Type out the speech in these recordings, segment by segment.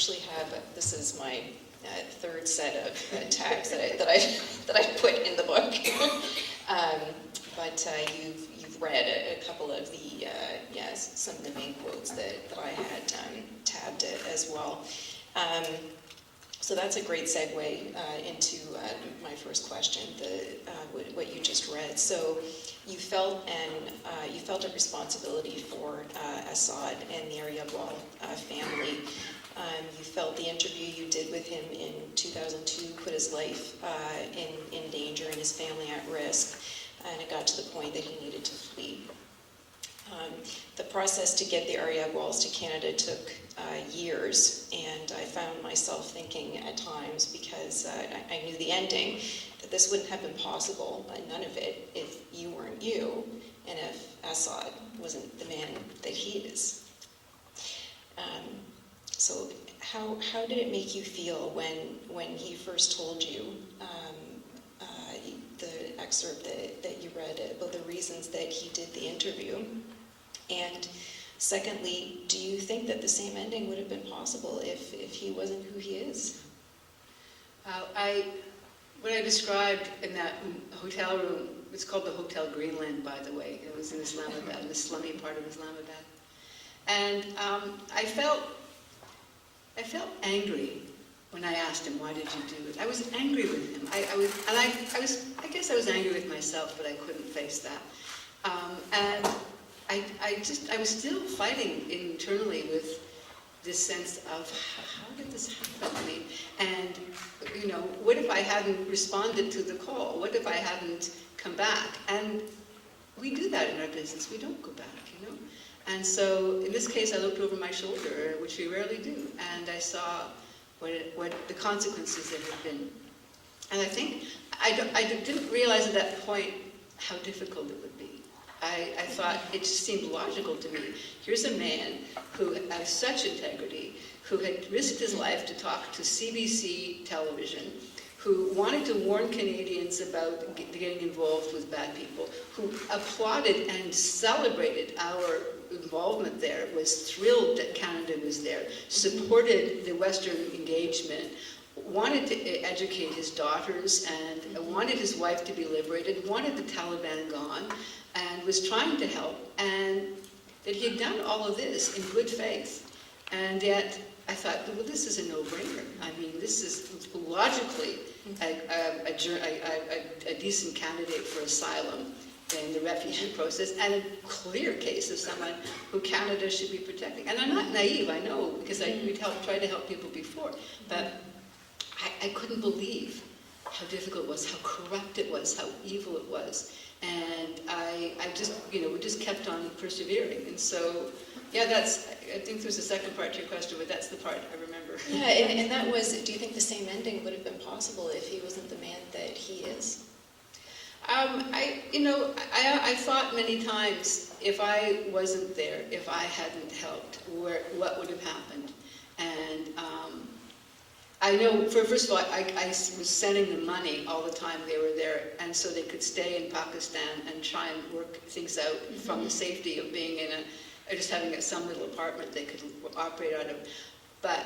actually have, this is my third set of tags that I put in the book. But you've read a couple of the, some of the main quotes that I had tabbed as well. So that's a great segue into my first question, what you just read. So you felt a responsibility for Assad and the Aryabwal family. You felt the interview you did with him in 2002 put his life in danger and his family at risk, and it got to the point that he needed to flee. The process to get the Aryabwals to Canada took years, and I found myself thinking at times, because I knew the ending, that this wouldn't have been possible, none of it, if you weren't you, and if Assad wasn't the man that he is. So how did it make you feel when he first told you the excerpt that you read about the reasons that he did the interview? And secondly, do you think that the same ending would have been possible if he wasn't who he is? What I described in that hotel room, it's called the Hotel Greenland, by the way. It was in Islamabad, in the slummy part of Islamabad. And I felt angry when I asked him, why did you do it? I was angry with him. I guess I was angry with myself, but I couldn't face that. And I was still fighting internally with this sense of, how did this happen to me? And, what if I hadn't responded to the call? What if I hadn't come back? And we do that in our business. We don't go back, And so, in this case, I looked over my shoulder, which we rarely do, and I saw what the consequences there had been. And I think, I didn't realize at that point how difficult it would be. I thought it just seemed logical to me. Here's a man who has such integrity, who had risked his life to talk to CBC television, who wanted to warn Canadians about getting involved with bad people, who applauded and celebrated our involvement there, was thrilled that Canada was there, supported the Western engagement, wanted to educate his daughters, and wanted his wife to be liberated, wanted the Taliban gone, and was trying to help, and that he had done all of this in good faith. And yet, I thought, well, this is a no-brainer. I mean, this is logically a decent candidate for asylum in the refugee process, and a clear case of someone who Canada should be protecting. And I'm not naive, I know, because we'd tried to help people before, but I couldn't believe how difficult it was, how corrupt it was, how evil it was. And I just, we just kept on persevering. And so, yeah, I think there's a second part to your question, but that's the part I remember. Yeah, and that was, do you think the same ending would have been possible if he wasn't the man that he is? I thought many times, if I wasn't there, if I hadn't helped, what would have happened? And I know, first of all, I was sending them money all the time they were there, and so they could stay in Pakistan and try and work things out from the safety of being just having some little apartment they could operate out of. But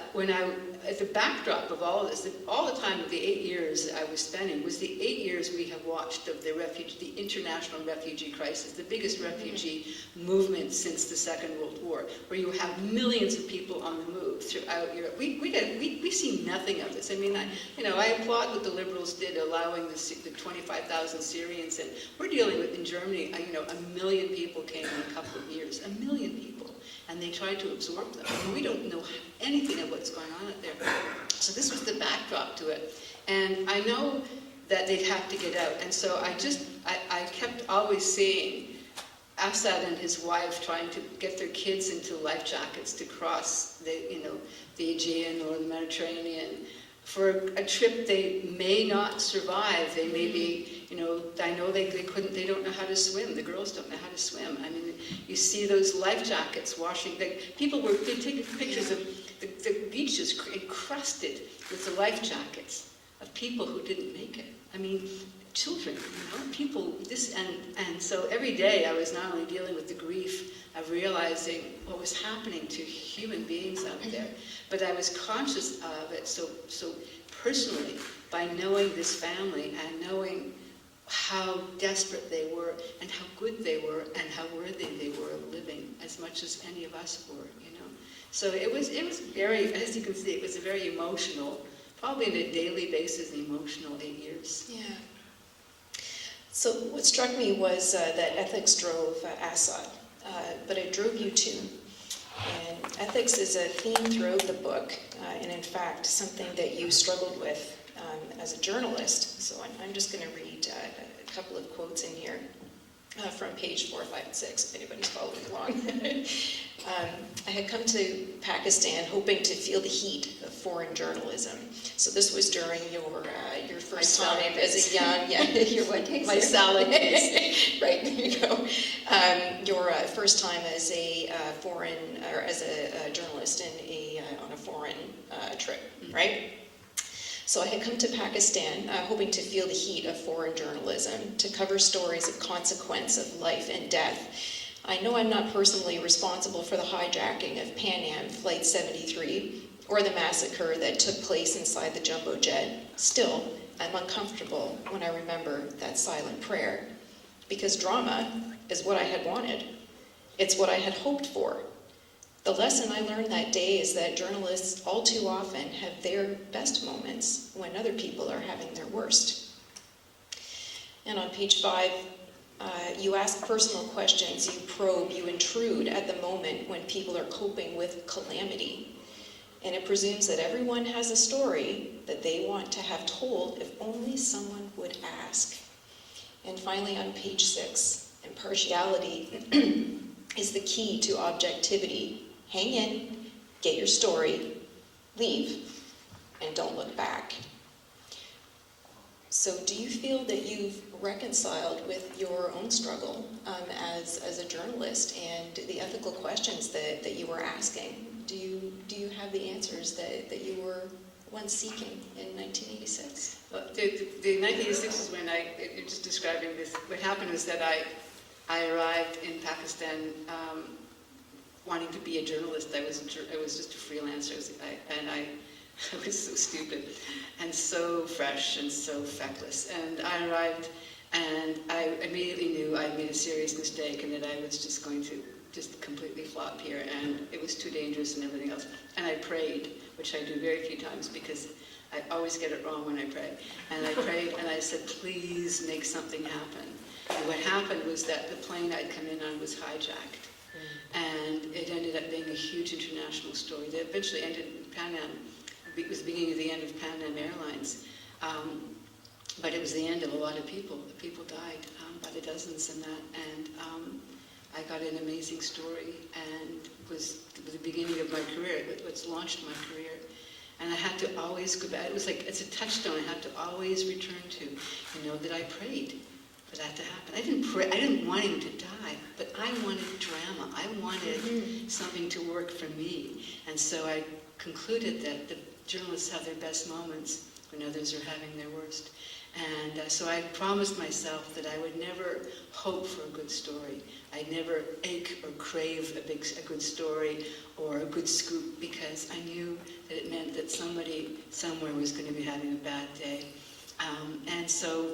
at the backdrop of all of this, all the time of the 8 years I was spending was the 8 years we have watched of the international refugee crisis, the biggest refugee movement since the Second World War, where you have millions of people on the move throughout Europe. We see nothing of this. I mean, I applaud what the Liberals did, allowing the 25,000 Syrians in. We're dealing with, in Germany, 1 million people came in a couple of years, 1 million people. And they tried to absorb them. I mean, we don't know anything of what's going on out there. So this was the backdrop to it. And I know that they'd have to get out. And so I kept always seeing Assad and his wife trying to get their kids into life jackets to cross the Aegean or the Mediterranean for a trip they may not survive. They may be, I know they don't know how to swim. The girls don't know how to swim. I mean, you see those life jackets washing. They taking pictures of the beaches encrusted with the life jackets of people who didn't make it. I mean, children, people, and so every day I was not only dealing with the grief of of realizing what was happening to human beings out there. But I was conscious of it so personally by knowing this family and knowing how desperate they were and how good they were and how worthy they were of living as much as any of us were, you know. So it was very, as you can see, it was a very emotional, probably on a daily basis, emotional 8 years. Yeah. So what struck me was that ethics drove Assad, but it drove you too. And ethics is a theme throughout the book, and in fact, something that you struggled with as a journalist. So I'm just going to read a couple of quotes in here from page 4, 5, and 6, if anybody's following along. I had come to Pakistan hoping to feel the heat of foreign journalism. So this was during your first time as a young, your what? My salad days. Right, there you go. Your first time as a foreign, or as a journalist on a foreign trip, right? So I had come to Pakistan hoping to feel the heat of foreign journalism, to cover stories of consequence of life and death. I know I'm not personally responsible for the hijacking of Pan Am Flight 73 or the massacre that took place inside the jumbo jet. Still, I'm uncomfortable when I remember that silent prayer, because drama is what I had wanted. It's what I had hoped for. The lesson I learned that day is that journalists all too often have their best moments when other people are having their worst. And on page 5, you ask personal questions, you probe, you intrude at the moment when people are coping with calamity. And it presumes that everyone has a story that they want to have told if only someone would ask. And finally on page 6, impartiality is the key to objectivity. Hang in, get your story, leave, and don't look back. So do you feel that you've reconciled with your own struggle as a journalist and the ethical questions that you were asking? Do you have the answers that you were once seeking in 1986? Well, the 1986 is when you're just describing this. What happened was that I arrived in Pakistan wanting to be a journalist. I was just a freelancer, I was so stupid and so fresh and so feckless. And I arrived and I immediately knew I'd made a serious mistake and that I was just going to just completely flop here, and it was too dangerous and everything else. And I prayed, which I do very few times because I always get it wrong when I pray. And I prayed and I said, please make something happen. And what happened was that the plane I'd come in on was hijacked. And it ended up being a huge international story that eventually ended in Pan Am. It was the beginning of the end of Pan Am Airlines. But it was the end of a lot of people. People died by the dozens in that. And I got an amazing story, and it was the beginning of my career, what's launched my career. And I had to always go back. It was like, it's a touchstone I had to always return to. You know, that I prayed for that to happen. I didn't pray, I didn't want him to die, but I wanted drama. I wanted something to work for me. And so I concluded that the journalists have their best moments when others are having their worst. And so I promised myself that I would never hope for a good story. I'd never ache or crave a good story or a good scoop, because I knew that it meant that somebody somewhere was going to be having a bad day. And so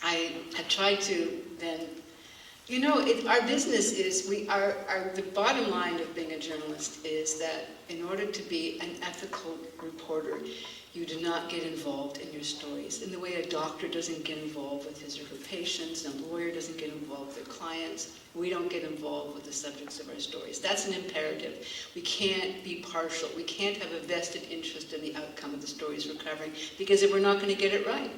I tried to then, you know, our business is, the bottom line of being a journalist is that in order to be an ethical reporter, you do not get involved in your stories in the way a doctor doesn't get involved with his or her patients, and a lawyer doesn't get involved with their clients. We don't get involved with the subjects of our stories. That's an imperative. We can't be partial. We can't have a vested interest in the outcome of the stories we're covering, because if we're not going to get it right,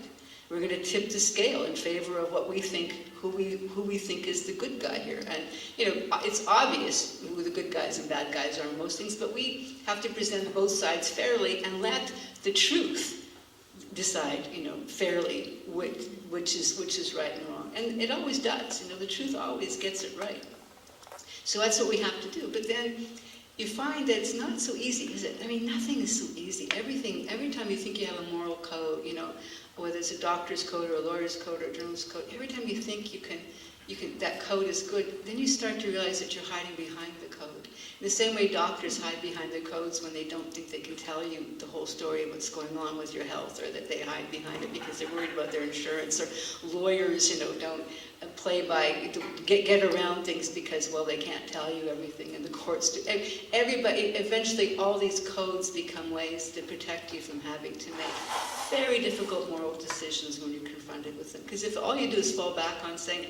we're going to tip the scale in favor of what we think, who we think is the good guy here. And, you know, it's obvious who the good guys and bad guys are in most things, but we have to present both sides fairly and let the truth decide, you know, fairly which is right and wrong. And it always does. You know, the truth always gets it right. So that's what we have to do. But then you find that it's not so easy, is it? I mean, nothing is so easy. Every time you think you have a moral code, you know, whether it's a doctor's code or a lawyer's code or a journalist's code, every time you think you can that code is good, then you start to realize that you're hiding behind the code. In the same way doctors hide behind their codes when they don't think they can tell you the whole story of what's going on with your health, or that they hide behind it because they're worried about their insurance, or lawyers, don't play by, get around things because, well, they can't tell you everything, and the courts do. Everybody, eventually all these codes become ways to protect you from having to make very difficult moral decisions when you're confronted with them. Because if all you do is fall back on saying,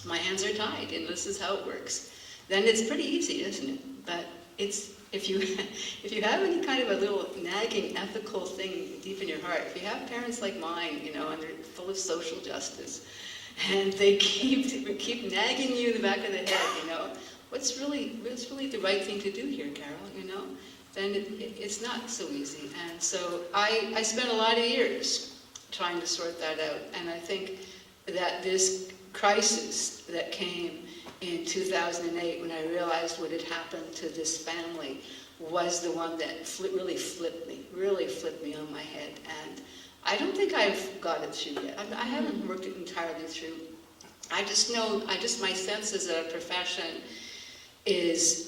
my hands are tied and this is how it works, then it's pretty easy, isn't it? But if you have any kind of a little nagging ethical thing deep in your heart, if you have parents like mine, and they're full of social justice, and they keep nagging you in the back of the head, what's really the right thing to do here, Carol, then it's not so easy. And so I spent a lot of years trying to sort that out, and I think that this crisis that came in 2008, when I realized what had happened to this family, was the one that really flipped me on my head. And I don't think I've got it through yet. I haven't worked it entirely through. I just know, my sense as a profession is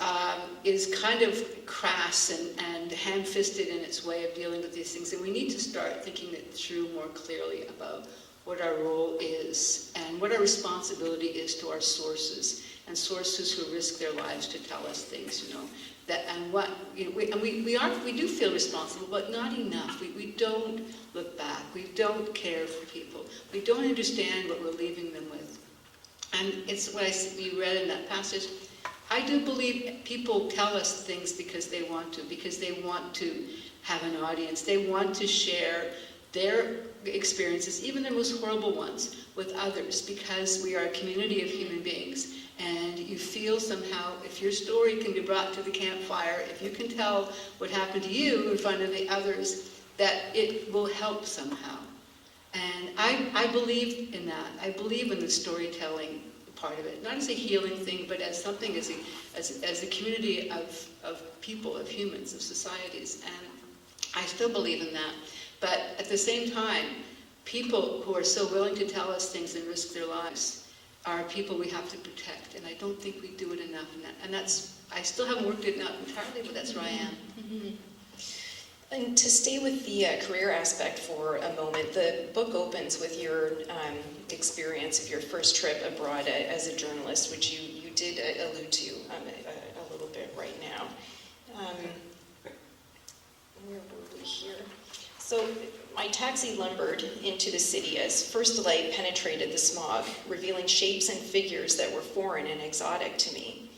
kind of crass and ham-fisted in its way of dealing with these things. And we need to start thinking it through more clearly about what our role is and what our responsibility is to our sources, and sources who risk their lives to tell us things, we do feel responsible, but not enough. We don't look back. We don't care for people. We don't understand what we're leaving them with. And it's what you read in that passage. I do believe people tell us things because they want to have an audience. They want to share their experiences, even the most horrible ones, with others, because we are a community of human beings. And you feel somehow, if your story can be brought to the campfire, if you can tell what happened to you in front of the others, that it will help somehow. And I believe in that. I believe in the storytelling part of it, not as a healing thing, but as something, as a community of people, of humans, of societies. And I still believe in that. But at the same time, people who are so willing to tell us things and risk their lives are people we have to protect. And I don't think we do it enough. And that's, I still haven't worked it out entirely, but that's where I am. Mm-hmm. And to stay with the career aspect for a moment, the book opens with your experience of your first trip abroad as a journalist, which you did allude to a little bit right now. Where were we here? So my taxi lumbered into the city as first light penetrated the smog, revealing shapes and figures that were foreign and exotic to me.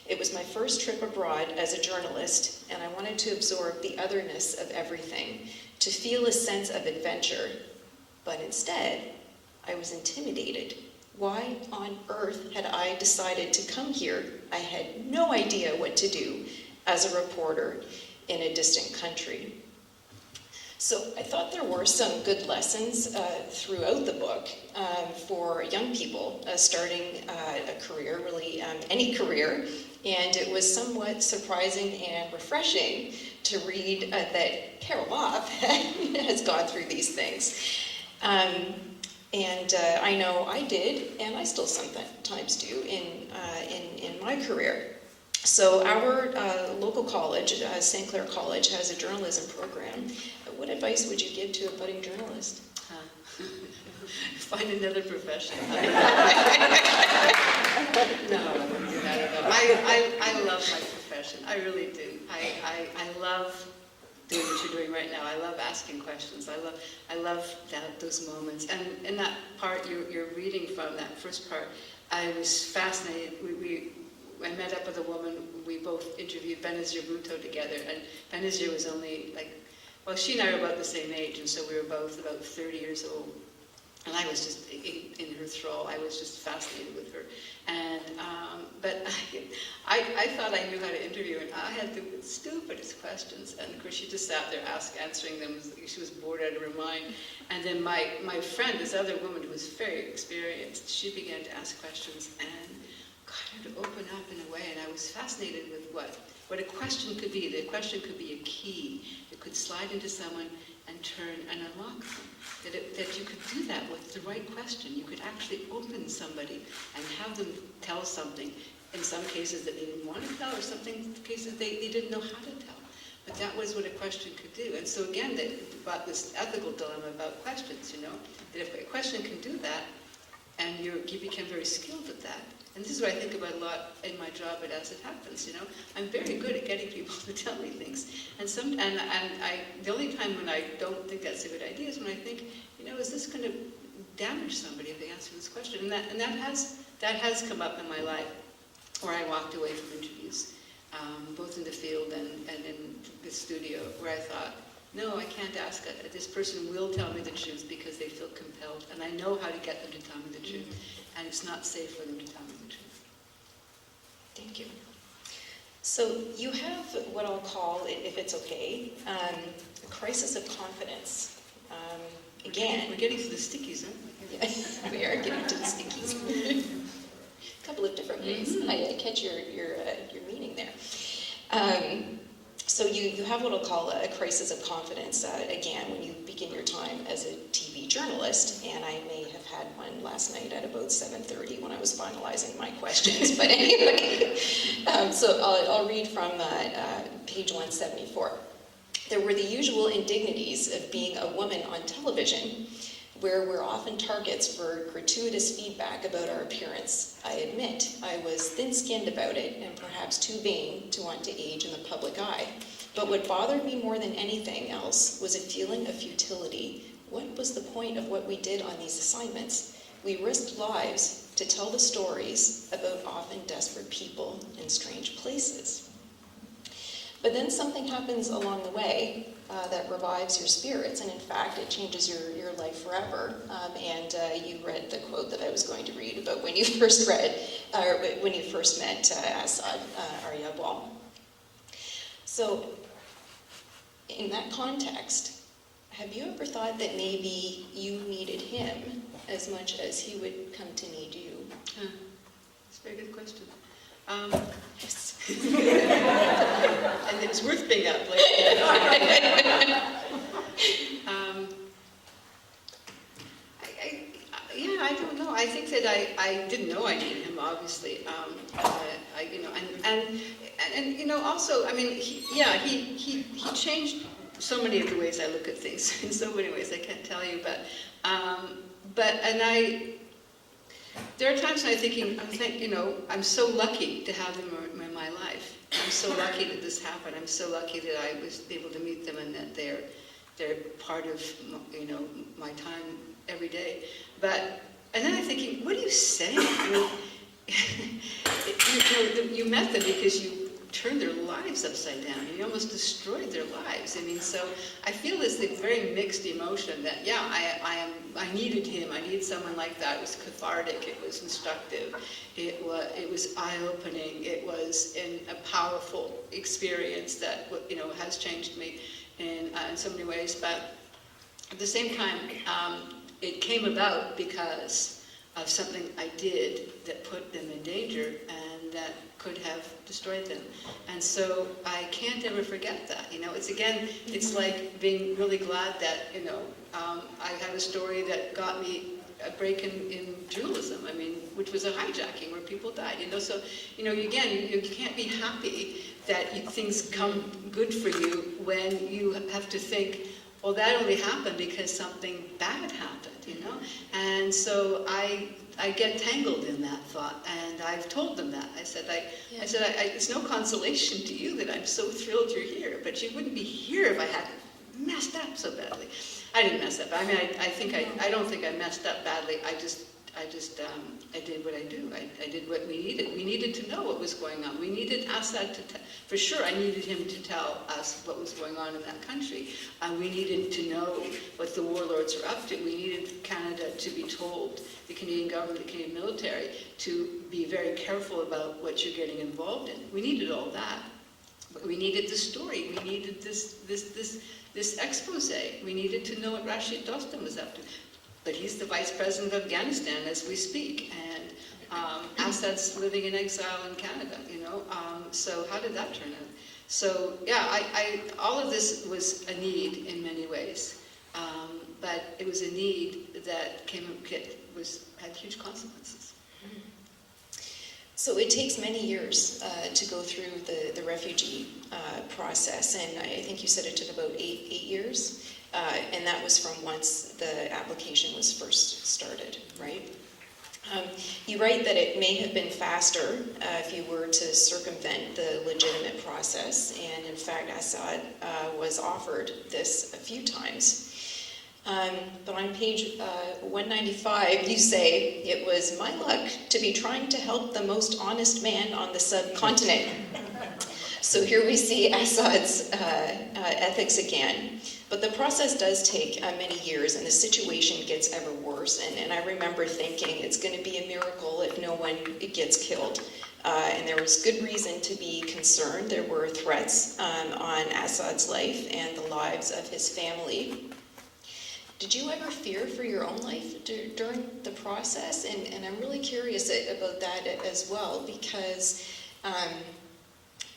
It was my first trip abroad as a journalist, and I wanted to absorb the otherness of everything, to feel a sense of adventure. But instead, I was intimidated. Why on earth had I decided to come here? I had no idea what to do as a reporter in a distant country. So I thought there were some good lessons throughout the book for young people starting a career, really any career. And it was somewhat surprising and refreshing to read that Carol Moff has gone through these things. And I know I did, and I still sometimes do in my career. So our local college, St. Clair College, has a journalism program. What advice would you give to a budding journalist? Find another profession. No, I wouldn't do that at all. I love my profession. I really do. I love doing what you're doing right now. I love asking questions. I love those moments. And in that part you're reading from, that first part, I was fascinated. I met up with a woman. We both interviewed Benazir Bhutto together, and Benazir was only she and I were about the same age, and so we were both about 30 years old. And I was just in her thrall. I was just fascinated with her. And but I thought I knew how to interview her, and I had the stupidest questions. And of course, she just sat there answering them. She was bored out of her mind. And then my friend, this other woman who was very experienced, she began to ask questions and got her to open up in a way. And I was fascinated with what a question could be. The question could be a key. It could slide into someone and turn and unlock them. That you could do that with the right question. You could actually open somebody and have them tell something, in some cases that they didn't want to tell, or some cases they didn't know how to tell. But that was what a question could do. And so again, about this ethical dilemma about questions, that if a question can do that, and you become very skilled at that. And this is what I think about a lot in my job at As It Happens, I'm very good at getting people to tell me things. And the only time when I don't think that's a good idea is when I think, is this going to damage somebody if they answer this question? And that has come up in my life, where I walked away from interviews, both in the field and in the studio, where I thought, no, I can't ask it. This person will tell me the truth because they feel compelled, and I know how to get them to tell me the truth, and it's not safe for them to tell me the truth. Thank you. So you have what I'll call, if it's okay, a crisis of confidence. Again, we're getting to the stickies, aren't we? Yeah, we are getting to the stickies. A couple of different ways. I catch your meaning there. So you have what I'll call a crisis of confidence, again, when you begin your time as a TV journalist, and I may have had one last night at about 7:30 when I was finalizing my questions, but anyway. So I'll read from page 174. There were the usual indignities of being a woman on television, where we're often targets for gratuitous feedback about our appearance. I admit I was thin-skinned about it and perhaps too vain to want to age in the public eye. But what bothered me more than anything else was a feeling of futility. What was the point of what we did on these assignments? We risked lives to tell the stories about often desperate people in strange places. But then something happens along the way that revives your spirits, and in fact, it changes your life forever. And you read the quote that I was going to read about when you first met Asad Aryabwal. So, in that context, have you ever thought that maybe you needed him as much as he would come to need you? That's a very good question. Yes. And it's worth being up late. I don't know. I think that I didn't know I needed him, obviously. Also, I mean, he changed so many of the ways I look at things in so many ways I can't tell you, there are times when I'm so lucky to have them in my life. I'm so lucky that this happened. I'm so lucky that I was able to meet them and that they're part of my time every day. And then I'm thinking, what are you saying? I mean, you met them because you turned their lives upside down. You almost destroyed their lives. I mean, so I feel this very mixed emotion that, I needed him. I needed someone like that. It was cathartic. It was instructive. It was eye-opening. It was a powerful experience that, has changed me in so many ways. But at the same time, it came about because of something I did that put them in danger and that could have destroyed them. And so I can't ever forget that. It's like being really glad that, I had a story that got me a break in journalism, which was a hijacking where people died. So, you can't be happy that things come good for you when you have to think, well, that only happened because something bad happened, And so I get tangled in that thought, and I've told them that. I said, it's no consolation to you that I'm so thrilled you're here, but you wouldn't be here if I hadn't messed up so badly. I didn't mess up. I don't think I messed up badly. I did what I do. I did what we needed. We needed to know what was going on. We needed Assad for sure, I needed him to tell us what was going on in that country. We needed to know what the warlords were up to. We needed Canada to be told, the Canadian government, the Canadian military, to be very careful about what you're getting involved in. We needed all that. But we needed the story. We needed this expose. We needed to know what Rashid Dostum was up to. But he's the vice president of Afghanistan as we speak. And Assad's living in exile in Canada, you know. So how did that turn out? So yeah, all of this was a need in many ways, but it was a need that had huge consequences. So it takes many years to go through the refugee process, and I think you said it took about eight years, and that was from once the application was first started, right? You write that it may have been faster if you were to circumvent the legitimate process, and in fact Assad was offered this a few times. But on page 195 you say, "It was my luck to be trying to help the most honest man on the subcontinent." So here we see Assad's ethics again. But the process does take many years, and the situation gets ever worse. And I remember thinking it's going to be a miracle if no one gets killed. And there was good reason to be concerned. There were threats on Assad's life and the lives of his family. Did you ever fear for your own life during the process? And I'm really curious about that as well, because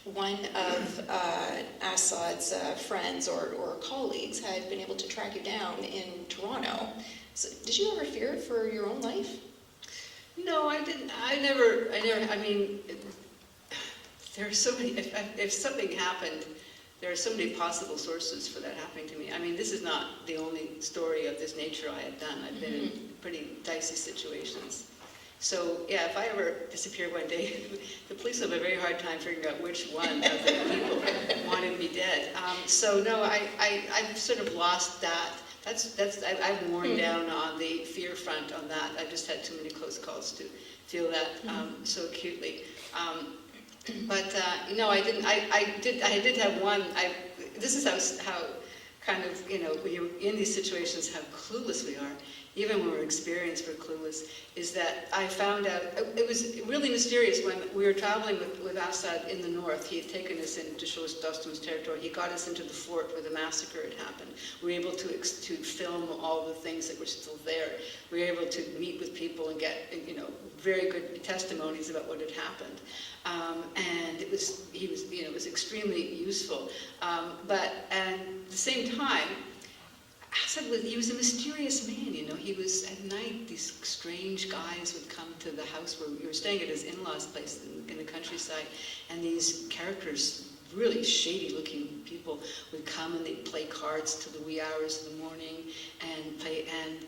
one of Assad's friends or colleagues had been able to track you down in Toronto. So did you ever fear for your own life? No, I didn't. I never, I mean, there are so many, if something happened, there are so many possible sources for that happening to me. I mean, this is not the only story of this nature I have done. I've been in pretty dicey situations. So, yeah, if I ever disappear one day, the police will have a very hard time figuring out which one of the people wanted me dead. So, no, I've sort of lost that. I've worn down on the fear front on that. I've just had too many close calls to feel that so acutely. But no, I didn't. I did have one. This is how kind of, you know, when you're in these situations, how clueless we are. Even when we're experienced, we're clueless. Is that I found out, it was really mysterious when we were traveling with Assad in the north. He had taken us into Dostum's territory. He got us into the fort where the massacre had happened. We were able to film all the things that were still there. We were able to meet with people and get, you know, very good testimonies about what had happened. And it was extremely useful. But at the same time, Assad he was a mysterious man, you know. He was, at night, these strange guys would come to the house where we were staying at his in-laws' place in the countryside, and these characters, really shady-looking people, would come and they'd play cards till the wee hours of the morning, and play, and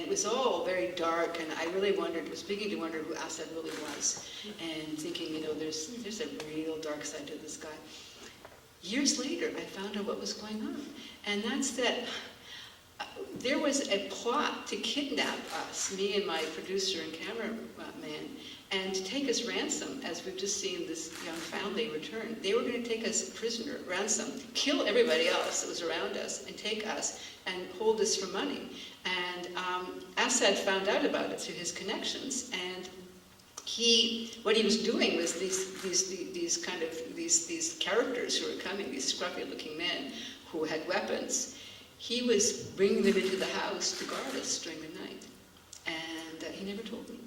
it was all very dark, and I really was beginning to wonder who Assad really was, and thinking, you know, there's a real dark side to this guy. Years later, I found out what was going on, and that's that there was a plot to kidnap us, me and my producer and cameraman, and to take us ransom, as we've just seen this young family return. They were going to take us prisoner, ransom, kill everybody else that was around us, and take us and hold us for money. And Assad found out about it through his connections, and what he was doing was these characters who were coming, these scruffy-looking men who had weapons. He was bringing them into the house to guard us during the night, and he never told me.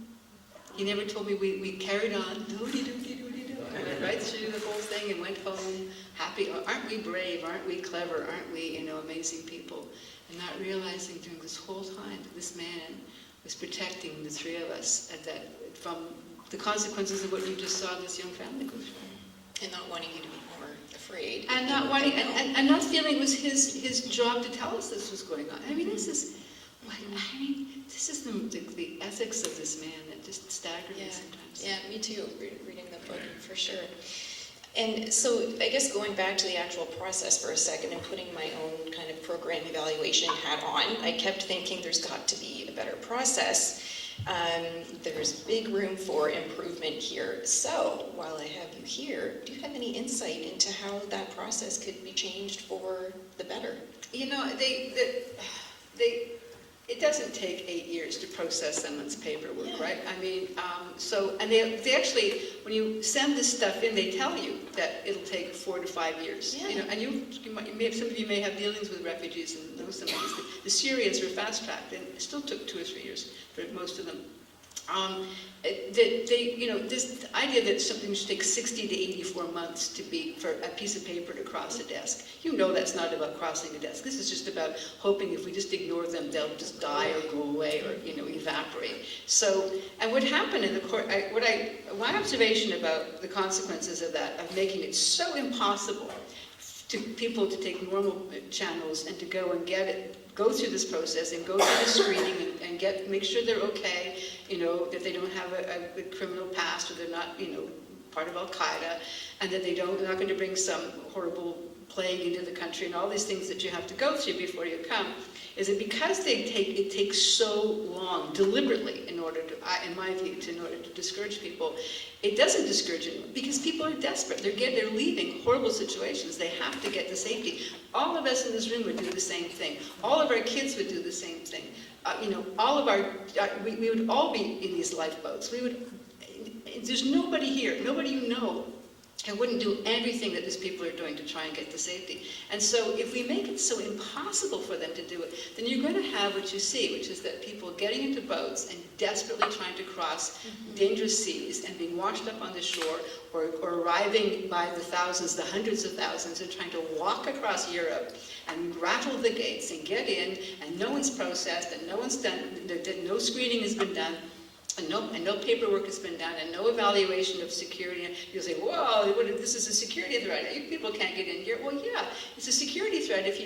He never told me. We carried on, do-de-do-de-do-de-do. I went right through the whole thing and went home happy. Aren't we brave? Aren't we clever? Aren't we, you know, amazing people? And not realizing during this whole time that this man was protecting the three of us from the consequences of what you just saw this young family go through. And not wanting you to be more afraid. And not wanting, and not feeling it was his job to tell us this was going on. I mean, this is the ethics of this man that just staggered me sometimes. Yeah, me too, reading the book, for sure. And so I guess going back to the actual process for a second and putting my own kind of program evaluation hat on, I kept thinking there's got to be a better process. There's big room for improvement here. So while I have you here, do you have any insight into how that process could be changed for the better? You know, it doesn't take 8 years to process someone's paperwork, right? I mean, and they actually, when you send this stuff in, they tell you that it'll take 4 to 5 years. Yeah. You know, and some of you may have dealings with refugees and know some of these. The Syrians were fast-tracked, and it still took 2 or 3 years for most of them. This idea that something should take 60 to 84 months to be for a piece of paper to cross a desk. That's not about crossing a desk. This is just about hoping if we just ignore them, they'll just die or go away or evaporate. So, and what happened in the court, my observation about the consequences of that, of making it so impossible to people to take normal channels and to go and go through this process and go through the screening and make sure they're okay, that they don't have a criminal past or they're not, part of Al-Qaeda, and that they're not going to bring some horrible plague into the country and all these things that you have to go through before you come, is that because it takes so long, deliberately, in order to discourage people, it doesn't discourage anyone because people are desperate. They're leaving horrible situations. They have to get to safety. All of us in this room would do the same thing. All of our kids would do the same thing. All of we would all be in these lifeboats. There's nobody here, nobody and wouldn't do everything that these people are doing to try and get to safety. And so if we make it so impossible for them to do it, then you're going to have what you see, which is that people getting into boats and desperately trying to cross dangerous seas and being washed up on the shore, or arriving by the thousands, the hundreds of thousands, and trying to walk across Europe and rattle the gates and get in, and no one's processed, and no one's done, no screening has been done, and no paperwork has been done, and no evaluation of security. You'll say, "Whoa, this is a security threat. You people can't get in here." Well, yeah, it's a security threat if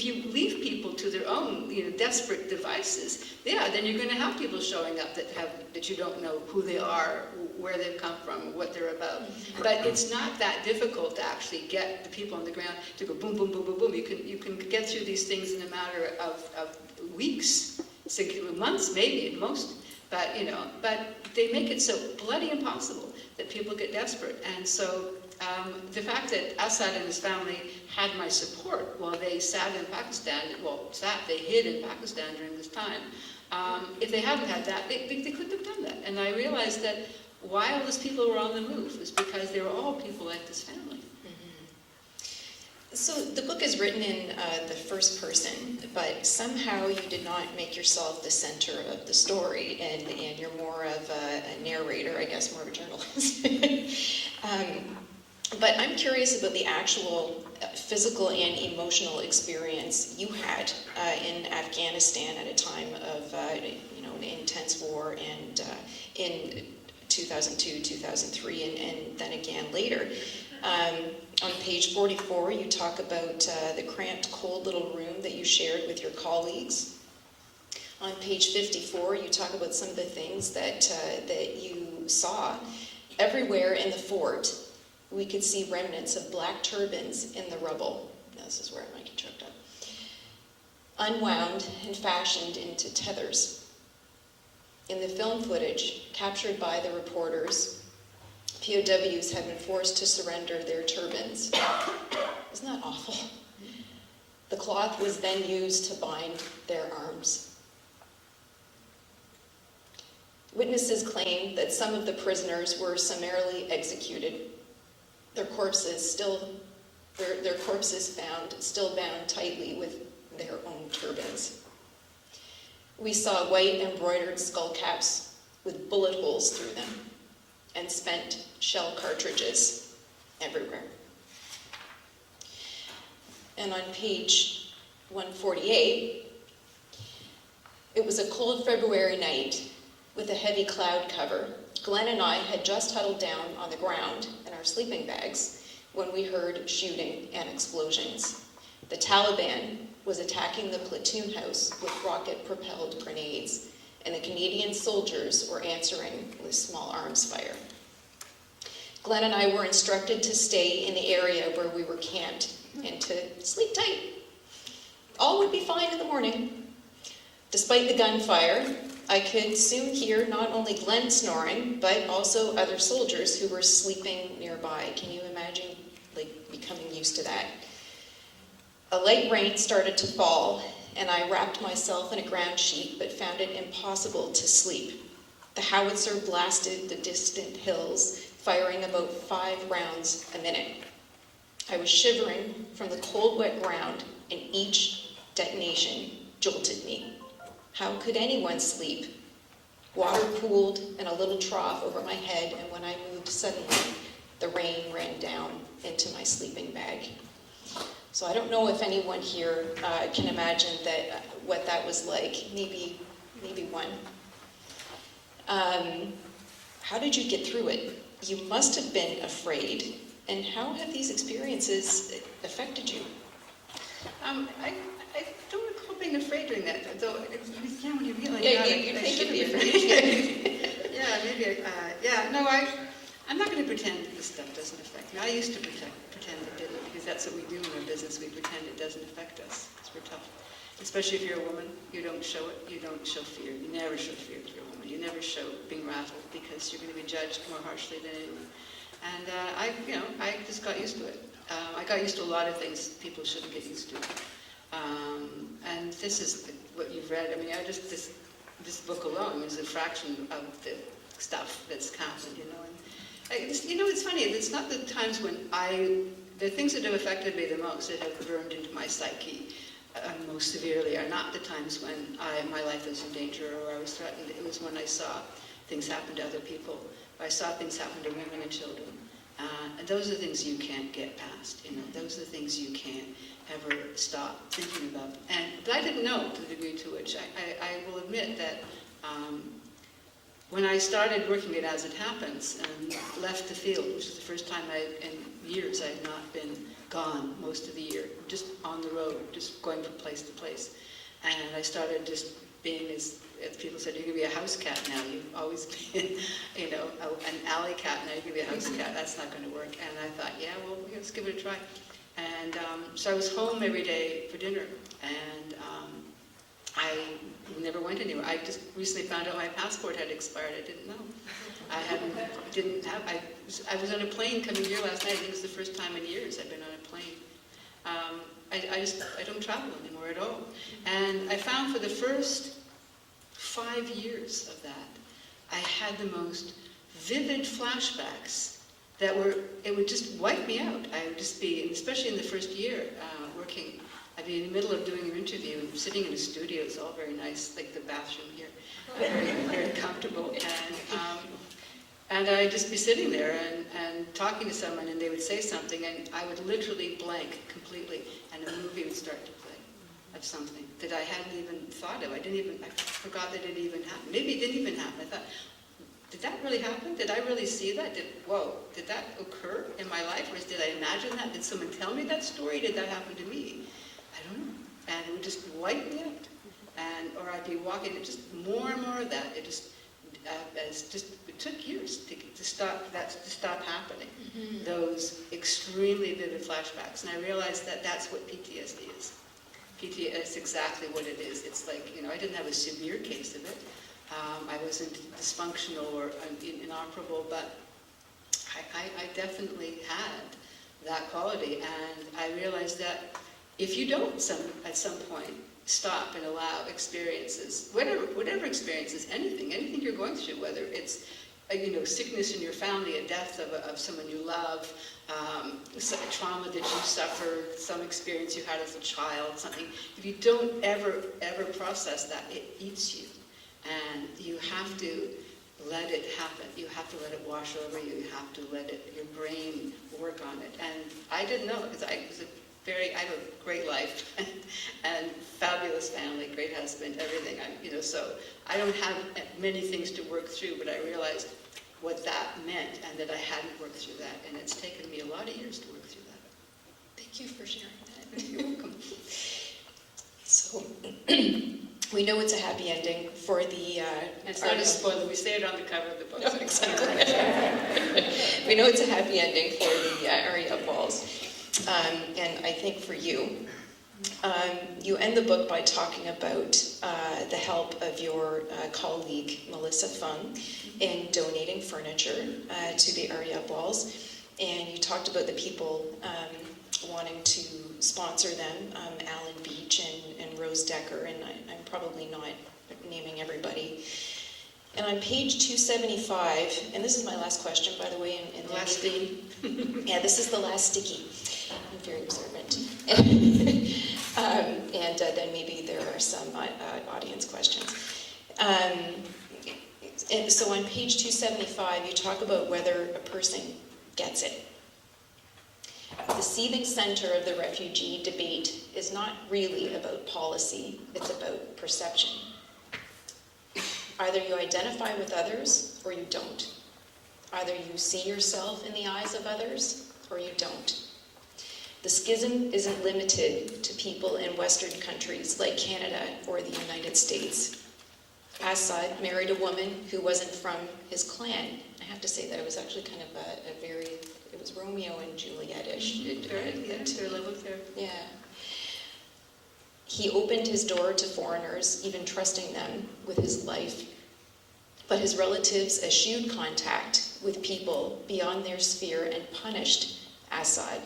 you leave people to their own desperate devices. Yeah, then you're going to have people showing up that you don't know who they are, where they've come from, what they're about. But it's not that difficult to actually get the people on the ground to go boom, boom, boom, boom, boom. You can get through these things in a matter of weeks, months maybe at most. But they make it so bloody impossible that people get desperate. And so the fact that Assad and his family had my support while they sat in Pakistan, they hid in Pakistan during this time. If they hadn't had that, they couldn't have done that. And I realized that why all these people were on the move was because they were all people like this family. So the book is written in the first person, but somehow you did not make yourself the center of the story, and you're more of a narrator, I guess, more of a journalist. But I'm curious about the actual physical and emotional experience you had in Afghanistan at a time of an intense war, and in 2002, 2003, and then again later. On page 44, you talk about the cramped, cold little room that you shared with your colleagues. On page 54, you talk about some of the things that you saw. Everywhere in the fort, we could see remnants of black turbans in the rubble. Now, this is where I might get choked up. Unwound and fashioned into tethers. In the film footage captured by the reporters, POWs had been forced to surrender their turbans. Isn't that awful? The cloth was then used to bind their arms. Witnesses claim that some of the prisoners were summarily executed. Their corpses found still bound tightly with their own turbans. We saw white embroidered skull caps with bullet holes through them, and spent shell cartridges everywhere. And on page 148, it was a cold February night with a heavy cloud cover. Glenn and I had just huddled down on the ground in our sleeping bags when we heard shooting and explosions. The Taliban was attacking the platoon house with rocket-propelled grenades, and the Canadian soldiers were answering with small arms fire. Glenn and I were instructed to stay in the area where we were camped and to sleep tight. All would be fine in the morning. Despite the gunfire, I could soon hear not only Glenn snoring, but also other soldiers who were sleeping nearby. Can you imagine, becoming used to that? A light rain started to fall, and I wrapped myself in a ground sheet, but found it impossible to sleep. The howitzer blasted the distant hills, firing about 5 rounds a minute. I was shivering from the cold, wet ground, and each detonation jolted me. How could anyone sleep water cooled in a little trough over my head, and when I moved suddenly, the rain ran down into my sleeping bag. So I don't know if anyone here can imagine that what that was like. Maybe one. How did you get through it? You must have been afraid. And how have these experiences affected you? I don't recall being afraid during that, though. Yeah, when you realize Yeah, that, you'd I think should you'd be afraid. Yeah, maybe. No, I'm not going to pretend that this stuff doesn't affect me. I used to pretend it didn't, because that's what we do in our business. We pretend it doesn't affect us, because we're tough. Especially if you're a woman, you don't show it. You don't show fear. You never show fear if you're a woman. You never show being rattled, because you're going to be judged more harshly than anyone. And I just got used to it. I got used to a lot of things people shouldn't get used to. And this is what you've read. I mean, this book alone is a fraction of the stuff that's happened, you know. And it's funny. It's not the times when the things that have affected me the most, that have burned into my psyche most severely, are not the times when my life was in danger or I was threatened. It was when I saw things happen to other people. I saw things happen to women and children. And those are the things you can't get past. You know, those are the things you can't ever stop thinking about. But I didn't know to the degree to which I will admit that when I started working at As It Happens and left the field, which is the first time in years I had not been gone most of the year, just on the road, just going from place to place. And I started just being, as people said, you're going to be a house cat now. You've always been, an alley cat. Now you're going to be a house cat. That's not going to work. And I thought, yeah, well, let's give it a try. And so I was home every day for dinner. And I never went anywhere. I just recently found out my passport had expired. I didn't know. I was on a plane coming here last night. It was the first time in years I've been on a plane. I don't travel anymore at all. And I found for the first 5 years of that, I had the most vivid flashbacks it would just wipe me out. I would just be, especially in the first year, working, I'd be in the middle of doing an interview and sitting in a studio. It's all very nice, like the bathroom here, very, very comfortable. And I'd just be sitting there and talking to someone, and they would say something, and I would literally blank completely, and a movie would start to play of something that I hadn't even thought of. I forgot that it even happened. Maybe it didn't even happen. I thought, did that really happen? Did I really see that? Did that occur in my life? Or did I imagine that? Did someone tell me that story? Did that happen to me? I don't know. And it would just wipe me out. Or I'd be walking, and just more and more of that. It took years to stop happening. Mm-hmm. Those extremely vivid flashbacks. And I realized that that's what PTSD is. PTSD is exactly what it is. It's like, I didn't have a severe case of it. I wasn't dysfunctional or inoperable, but I definitely had that quality. And I realized that if you don't at some point stop and allow experiences, whatever experiences, anything you're going through, whether it's sickness in your family, a death of someone you love, a trauma that you suffered, some experience you had as a child, something. If you don't ever process that, it eats you, and you have to let it happen. You have to let it wash over you. You have to let your brain work on it. And I didn't know, because I have a great life and fabulous family, great husband, everything. So I don't have many things to work through, but I realized what that meant and that I hadn't worked through that. And it's taken me a lot of years to work through that. Thank you for sharing that. You're welcome. So we know it's a happy ending for the... It's not a spoiler. We say it on the cover of the book. No, exactly. We know it's a happy ending for the area of walls. And I think for you, you end the book by talking about the help of your colleague, Melissa Fung, in donating furniture to the area of walls. And you talked about the people wanting to sponsor them, Alan Beach and Rose Decker, and I'm probably not naming everybody. And on page 275, and this is my last question, by the way, and last sticky. Yeah, this is the last sticky. I'm very observant. And then maybe there are some audience questions. And so on page 275, you talk about whether a person gets it. The seething center of the refugee debate is not really about policy, it's about perception. Either you identify with others or you don't. Either you see yourself in the eyes of others or you don't. The schism isn't limited to people in Western countries like Canada or the United States. Assad married a woman who wasn't from his clan. I have to say that it was actually kind of a very, it was Romeo and Juliet-ish. Their love affair. Yeah. He opened his door to foreigners, even trusting them with his life. But his relatives eschewed contact with people beyond their sphere and punished Assad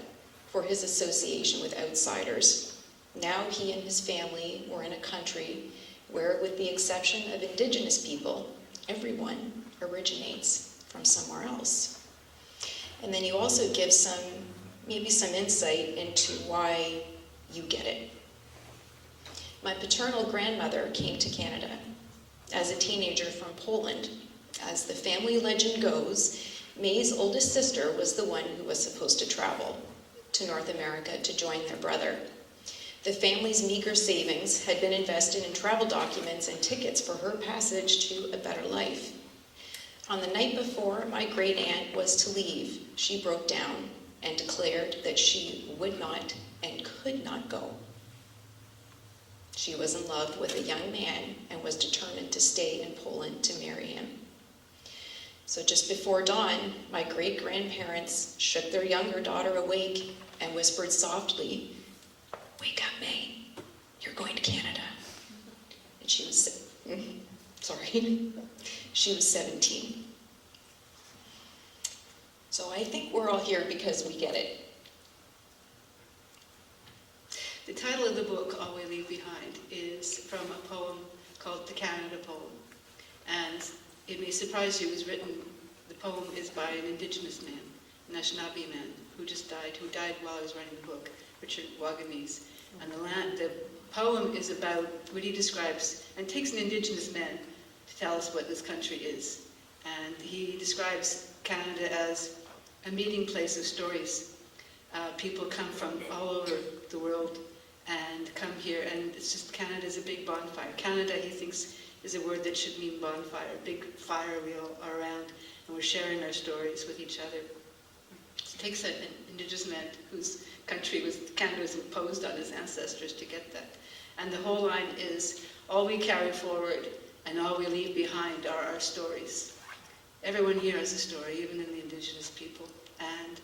for his association with outsiders. Now he and his family were in a country where, with the exception of indigenous people, everyone originates from somewhere else. And then you also give maybe some insight into why you get it. My paternal grandmother came to Canada as a teenager from Poland. As the family legend goes, May's oldest sister was the one who was supposed to travel to North America to join their brother. The family's meager savings had been invested in travel documents and tickets for her passage to a better life. On the night before my great aunt was to leave, she broke down and declared that she would not and could not go. She was in love with a young man and was determined to stay in Poland to marry him. So just before dawn, my great-grandparents shook their younger daughter awake and whispered softly, "Wake up, May, you're going to Canada." And she was, she was 17. So I think we're all here because we get it. The title of the book, All We Leave Behind, is from a poem called The Canada Poem. And it may surprise you, the poem is by an Indigenous man, an Anishinaabe man, who died while I was writing the book, Richard Wagamese. And the poem is about what he describes, and takes an Indigenous man to tell us what this country is. And he describes Canada as a meeting place of stories. People come from all over the world and come here, and it's just Canada's a big bonfire. Canada, he thinks, is a word that should mean bonfire, a big fire we all are around, and we're sharing our stories with each other. It takes an Indigenous man whose Canada was imposed on his ancestors to get that. And the whole line is, all we carry forward and all we leave behind are our stories. Everyone here has a story, even in the Indigenous people. And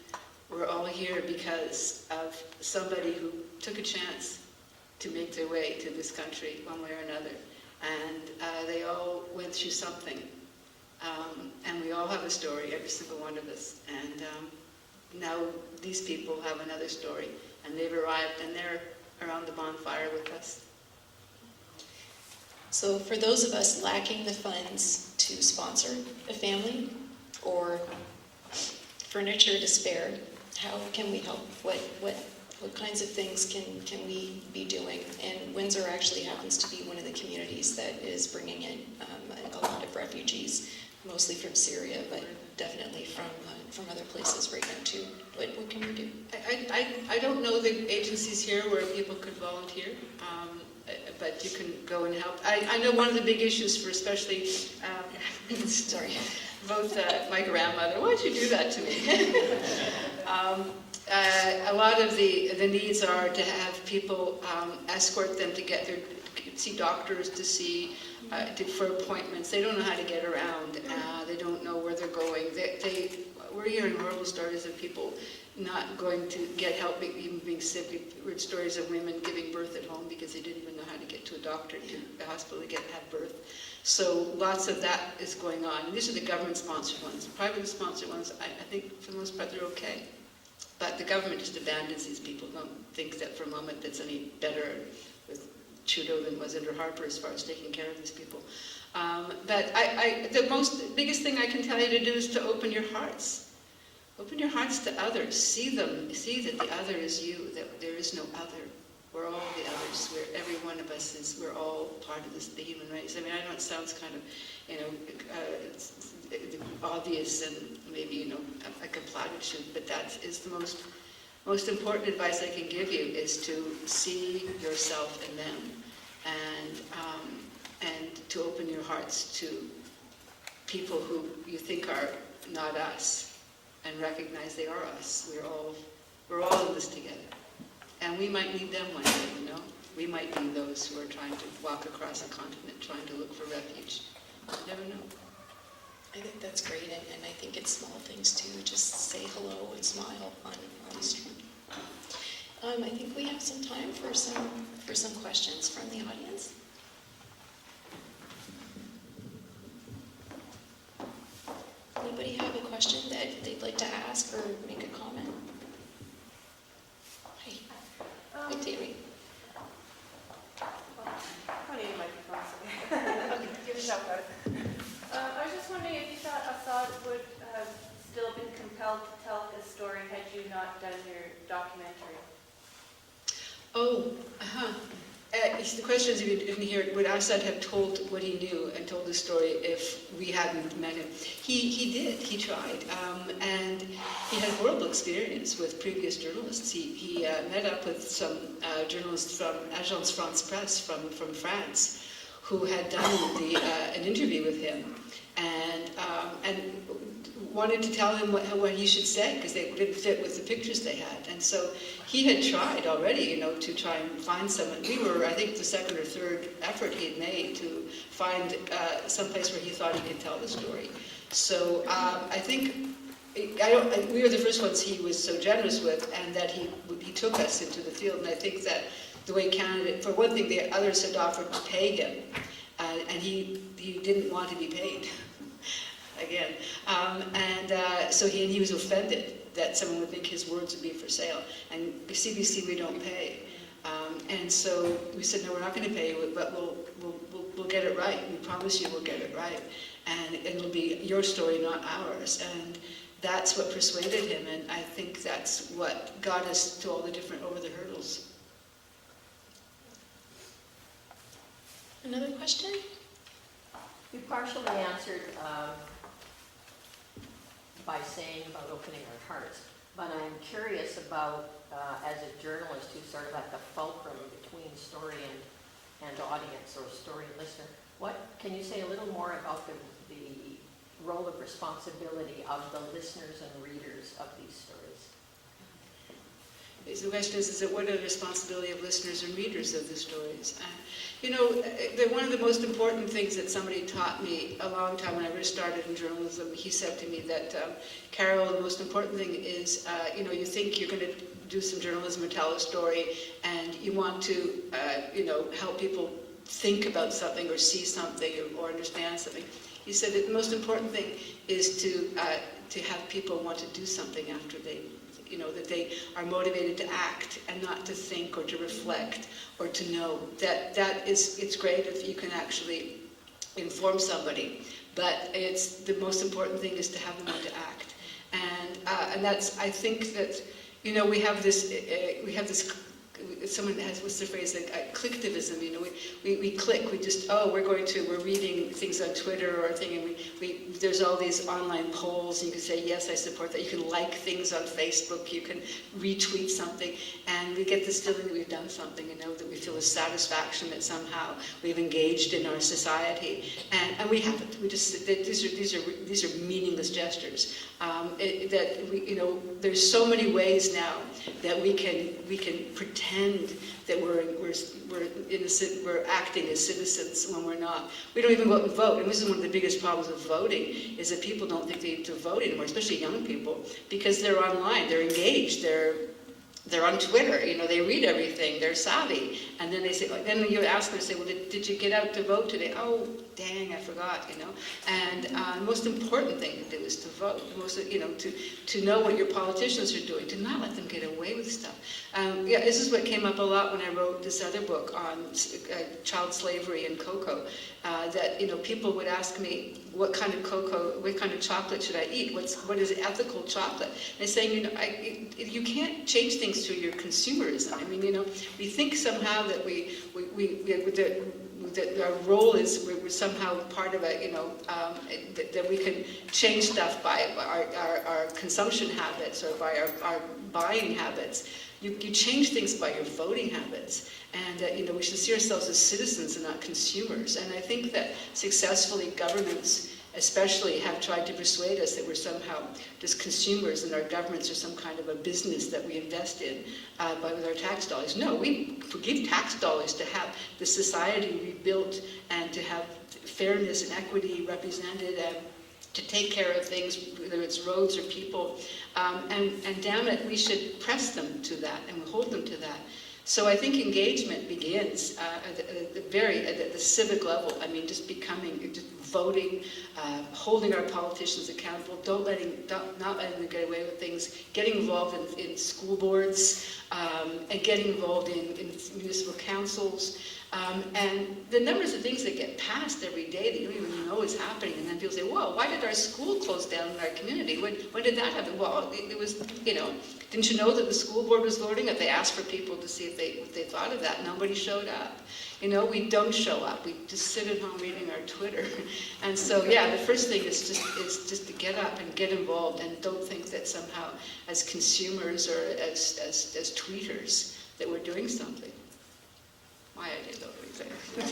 we're all here because of somebody who took a chance to make their way to this country one way or another. And they all went through something. And we all have a story, every single one of us. And now these people have another story. And they've arrived and they're around the bonfire with us. So for those of us lacking the funds to sponsor a family or furniture to spare, how can we help? What kinds of things can we be doing? And Windsor actually happens to be one of the communities that is bringing in a lot of refugees, mostly from Syria, but definitely from other places right now too. What can we do? I don't know the agencies here where people could volunteer, but you can go and help. I know one of the big issues for especially, sorry, both my grandmother, why'd you do that to me? A lot of the needs are to have people escort them to see doctors, for appointments. They don't know how to get around. They don't know where they're going. We're hearing horrible stories of people not going to get help, even being sick. We've heard stories of women giving birth at home because they didn't even know how to get to a doctor, to the hospital to have birth. So lots of that is going on. And these are the government-sponsored ones. Privately sponsored ones, I think for the most part, they're okay. But the government just abandons these people. Don't think that for a moment that's any better with Trudeau than was under Harper as far as taking care of these people. But the biggest thing I can tell you to do is to open your hearts. Open your hearts to others. See them. See that the other is you, that there is no other. We're all the others. Every one of us we're all part of the human race. I mean, I know it sounds kind of, it's obvious and maybe, like a platitude, but that is the most important advice I can give you, is to see yourself in them, and to open your hearts to people who you think are not us, and recognize they are us. We're all in this together. And we might need them one day, We might be those who are trying to walk across a continent, trying to look for refuge. You never know. I think that's great, and I think it's small things too. Just say hello and smile on the street. I think we have some time for some questions from the audience. Anybody have a question that they'd like to ask or make a comment? Hi. Hi, Tammy. I need a microphone. Okay, give it a shot. I was just wondering if you thought Assad would have still been compelled to tell his story had you not done your documentary. Oh, the question is, if you didn't hear it, would Assad have told what he knew and told the story if we hadn't met him? He did. He tried, and he had horrible experience with previous journalists. He met up with some journalists from Agence France Presse from France, who had done an interview with him, and wanted to tell him what he should say, because they didn't fit with the pictures they had. And so he had tried already, to try and find someone. We were, I think, the second or third effort he had made to find some place where he thought he could tell the story. So I think we were the first ones he was so generous with, and that he took us into the field. And I think that the way Canada, for one thing, the others had offered to pay him, and he didn't want to be paid. Again, so he was offended that someone would think his words would be for sale. And CBC, we don't pay, and so we said, no, we're not going to pay you, but we'll get it right. We promise you we'll get it right, and it'll be your story, not ours. And that's what persuaded him, and I think that's what got us to all the different over the hurdles. Another question? You partially answered by saying about opening our hearts, but I'm curious about, as a journalist who's sort of at the fulcrum between story and audience, or story and listener, can you say a little more about the role of responsibility of the listeners and readers of these stories? The question is it what are the responsibility of listeners and readers of the stories? One of the most important things that somebody taught me a long time when I first started in journalism, he said to me that, Carol, the most important thing is, you think you're going to do some journalism or tell a story, and you want to, help people think about something or see something or understand something. He said that the most important thing is to have people want to do something after that they are motivated to act and not to think or to reflect or to know. It's great if you can actually inform somebody, but the most important thing is to have them want to act. And that's, I think that, we have this, someone has, what's the phrase, like clicktivism, we click, we're reading things on Twitter or thing, and there's all these online polls, and you can say, yes, I support that. You can like things on Facebook, you can retweet something, and we get this feeling that we've done something, that we feel a satisfaction that somehow we've engaged in our society, and we haven't. We just, these are meaningless gestures. There's so many ways now that we can pretend that we're acting as citizens when we're not. We don't even go out and vote, and this is one of the biggest problems of voting, is that people don't think they need to vote anymore, especially young people, because they're online, they're engaged, they're on Twitter, they read everything, they're savvy, and then they say, then you ask them, say, well, did you get out to vote today? Oh, dang, I forgot, And the most important thing to do is to vote. To know what your politicians are doing, to not let them them get away with stuff. Yeah, this is what came up a lot when I wrote this other book on child slavery and cocoa. That people would ask me, what kind of cocoa, what kind of chocolate should I eat? What is ethical chocolate? And I'm saying, you can't change things through your consumerism. I mean, we think somehow that that our role is we're somehow part of it, that we can change stuff by our consumption habits or by our buying habits. You change things by your voting habits, and we should see ourselves as citizens and not consumers. And I think that successfully governments especially have tried to persuade us that we're somehow just consumers and our governments are some kind of a business that we invest in with our tax dollars. No, we give tax dollars to have the society rebuilt and to have fairness and equity represented and to take care of things, whether it's roads or people. And damn it, we should press them to that and hold them to that. So I think engagement begins at the civic level. I mean, just voting, holding our politicians accountable, not letting them get away with things, getting involved in school boards, and getting involved in municipal councils. And the numbers of things that get passed every day that you don't even know is happening, and then people say, "Well, why did our school close down in our community? When did that happen?" Well, it was, didn't you know that the school board was voting? If they asked for people to see if they thought of that, nobody showed up. We don't show up. We just sit at home reading our Twitter. And so, yeah, the first thing is just to get up and get involved, and don't think that somehow as consumers or as tweeters that we're doing something. Why I did that.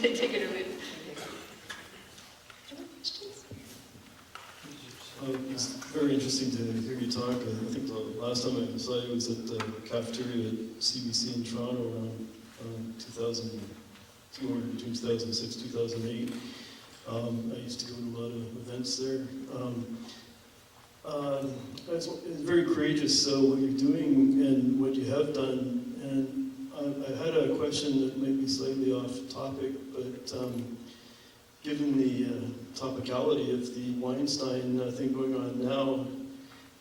Take it or leave it. It's very interesting to hear you talk. I think the last time I saw you was at the cafeteria at CBC in Toronto around 2002 or between 2006 and 2008. I used to go to a lot of events there. It's very courageous what you're doing and what you have done. And I had a question that might be slightly off topic, but given the topicality of the Weinstein thing going on now,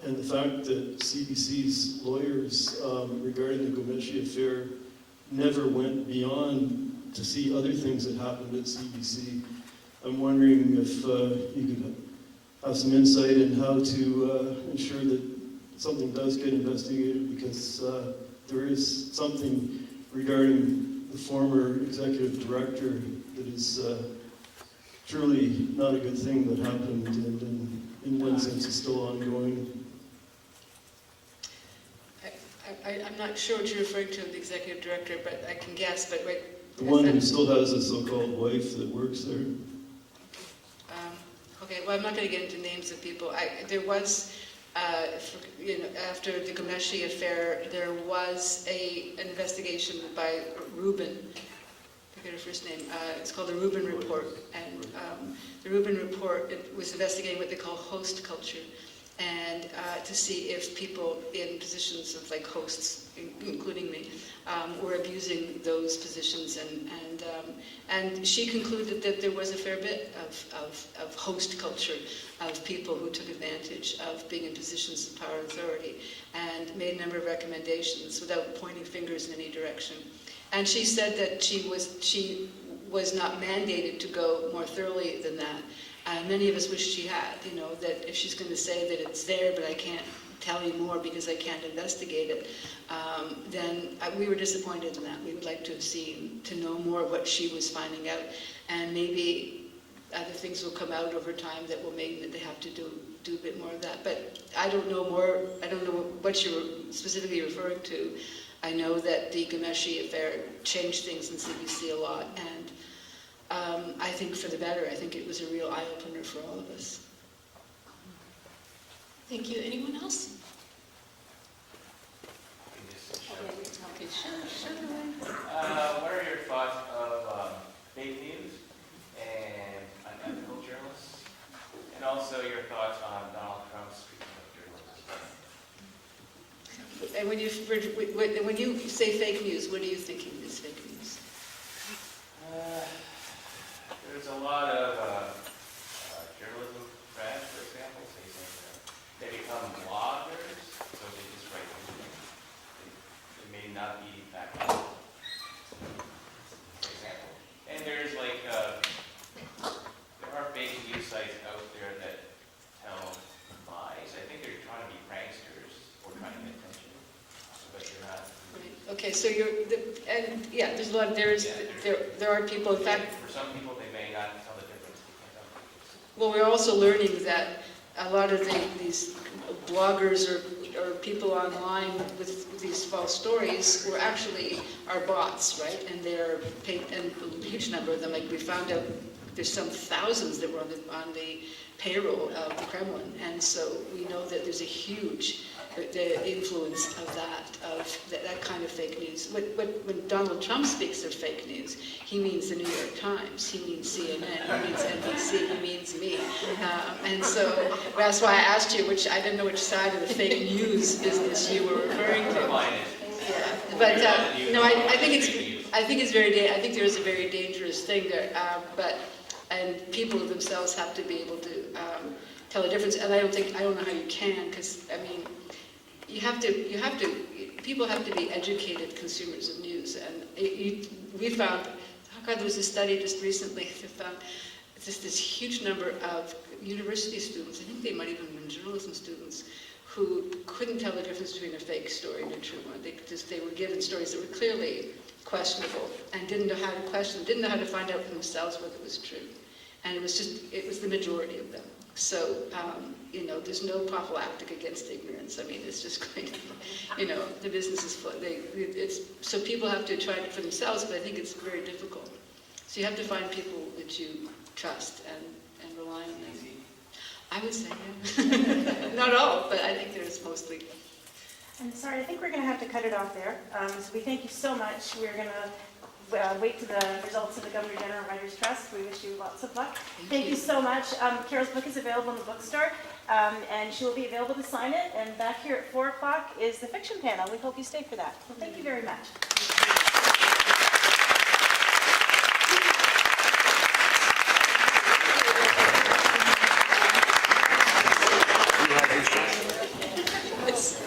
and the fact that CBC's lawyers regarding the Gomeshi affair never went beyond to see other things that happened at CBC, I'm wondering if you could have some insight in how to ensure that something does get investigated, because there is something regarding the former executive director that is truly not a good thing that happened, and in one sense is still ongoing. I'm not sure what you're referring to, the executive director, but I can guess. But the one who still has a so-called wife that works there. Okay, well, I'm not going to get into names of people. There was, after the Gomeshi affair, there was an investigation by Rubin. I forget her first name. It's called the Rubin Report, and the Rubin Report was investigating what they call host culture, and to see if people in positions of hosts, including me, were abusing those positions, and she concluded that there was a fair bit of host culture, of people who took advantage of being in positions of power and authority, and made a number of recommendations without pointing fingers in any direction. And she said that she was not mandated to go more thoroughly than that. Many of us wish she had, that if she's going to say that it's there, but I can't tell you more because I can't investigate it, then we were disappointed in that. We would like to have seen, to know more of what she was finding out, and maybe other things will come out over time that will make that they have to do a bit more of that. But I don't know more. I don't know what you're specifically referring to. I know that the Gomeshi affair changed things in CBC a lot, and I think for the better. I think it was a real eye-opener for all of us. Thank you. Anyone else? Okay, sure. What are your thoughts of fake news and unethical journalists? And also your thoughts on Donald Trump's treatment of journalists? And when you say fake news, what are you thinking is fake news? There's a lot of journalism crash, for example. They become bloggers, so they just write anything. Okay, so and yeah, there's a lot, there are people, in fact, For some people, they may not tell the difference. They can't tell the difference. well, we're also learning that a lot of these bloggers or people online with these false stories were actually are bots, right? And they're paid, and a huge number of them, like we found out there's some thousands that were on the payroll of the Kremlin. And so we know that there's a huge the influence of that kind of fake news. When Donald Trump speaks of fake news, he means the New York Times, he means CNN, he means NBC, he means me. And so that's why I asked you, I didn't know which side of the fake news business you were referring to. Yeah, but no, I think there is a very dangerous thing there. And people themselves have to be able to tell the difference. And I don't know how you can, because I mean, people have to be educated consumers of news. And we found, there was a study just recently that found just this huge number of university students, I think they might even have been journalism students, who couldn't tell the difference between a fake story and a true one. They were given stories that were clearly questionable and didn't know how to question, didn't know how to find out for themselves whether it was true. And it was the majority of them. So, there's no prophylactic against ignorance. I mean, it's just going to, the business is full. So people have to try it for themselves, but I think it's very difficult. So you have to find people that you trust and rely on them. I would say, yeah. Not all, but I think there's mostly. I'm sorry, I think we're going to have to cut it off there. So we thank you so much. We're going to wait to the results of the Governor General Writers Trust. We wish you lots of luck. Thank you so much. Carol's book is available in the bookstore, and she will be available to sign it. And back here at 4 o'clock is the fiction panel. We hope you stay for that. Well, thank you very much.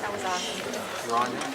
That was awesome. You're on now.